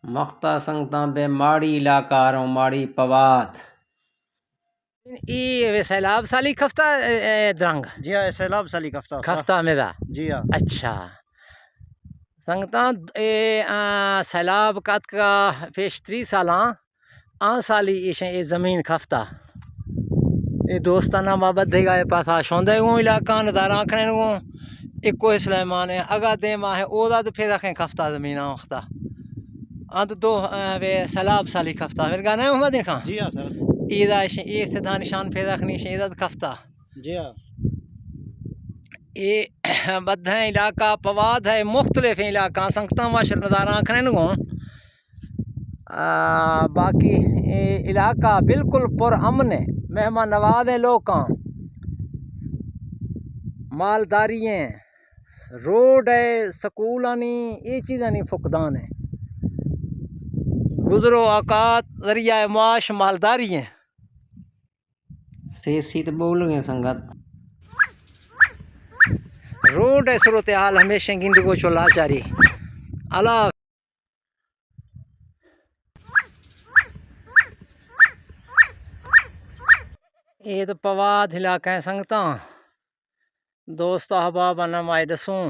مختہ سنگتاں بے ماڑی علاقہ رہوں ماڑی پواد یہ سیلاب سالی کھفتہ درنگ جی ہاں سیلاب سالی کھفتہ میرا جی ہاں اچھا سنگتاں سیلاب کت کا پیشتری سالاں سالی یہ زمین کھفتہ یہ دوستانہ محبت دے گا پاسا شوندے گوں علاقہ ندارہ آنکھنے گوں ایک کوئی سلیمان ہے اگا دے ماہ ہے او دا تو پھر رکھیں کھفتہ زمینہ وقتہ انت دو سیلاب سالی کھفتہ پھر گانا ہے محمد خان جی ہاں سر ایدہ ابتدا نشان پیدا رکھنی ایدہ کھفتہ جی ہاں یہ بدھیں علاقہ پواد ہے مختلف علاقہ سنگتاں معاشر ندارہ آنکھنے گوں باقی علاقہ بالکل پر امن ہے مہمان نواز ہیں لوکاں مالداری ہیں روڈ ہے سکولانی یہ چیزیں نہیں فقدان ہے گزرو اوقات ذریعہ معاش مالداری ہیں سیسی تو بول گئے سنگت روڈ ہے صورتحال ہمیشہ گندگو چلا چاری اللہ یہ تو پواد علاقہ ہے سنگتاں دوست احباب نمائی دسوں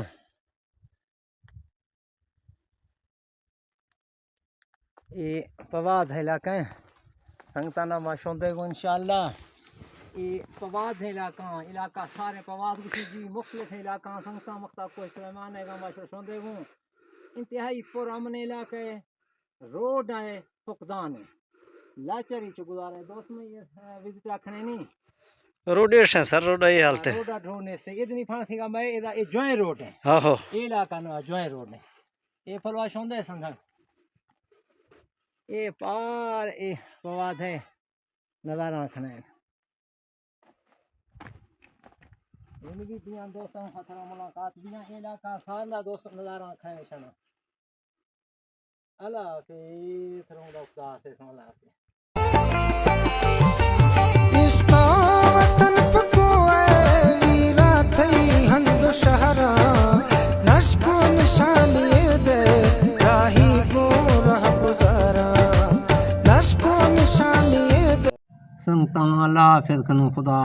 یہ پواد علاقہ ہے سنگتاں نما شوندے گو انشاءاللہ یہ پواد علاقہ سارے پواد کسی جی مختلف علاقہ سنگتاں مختہ کوئی سلیمان ہے گا ماشور شوندے گو انتہائی پر امن علاقہ ہے روڈ ہے فقدان ہے لاچاری چو گزارے دوست میں یہ وزٹ رکھنے نہیں روڈ ہے سر روڈ ہے حالت ہے روڈا ڈھونے سے یہ نہیں پھان تھی گا میں یہ جوائن روڈ ہے ہاں ہو یہ علاقہ نہ جوائن روڈ ہے یہ پھلوا شوندے سنگھن یہ پار یہ پواد ہے نظارہ رکھنا ہے یہ بھی دیاں دوستوں خطرہ ملاقات دیاں علاقہ سارا دوست نظارہ رکھنا ہے شنا اللہ حافظ رہوں گا خدا سے اللہ حافظ سنگتاں اللہ حافظ کنوں خدا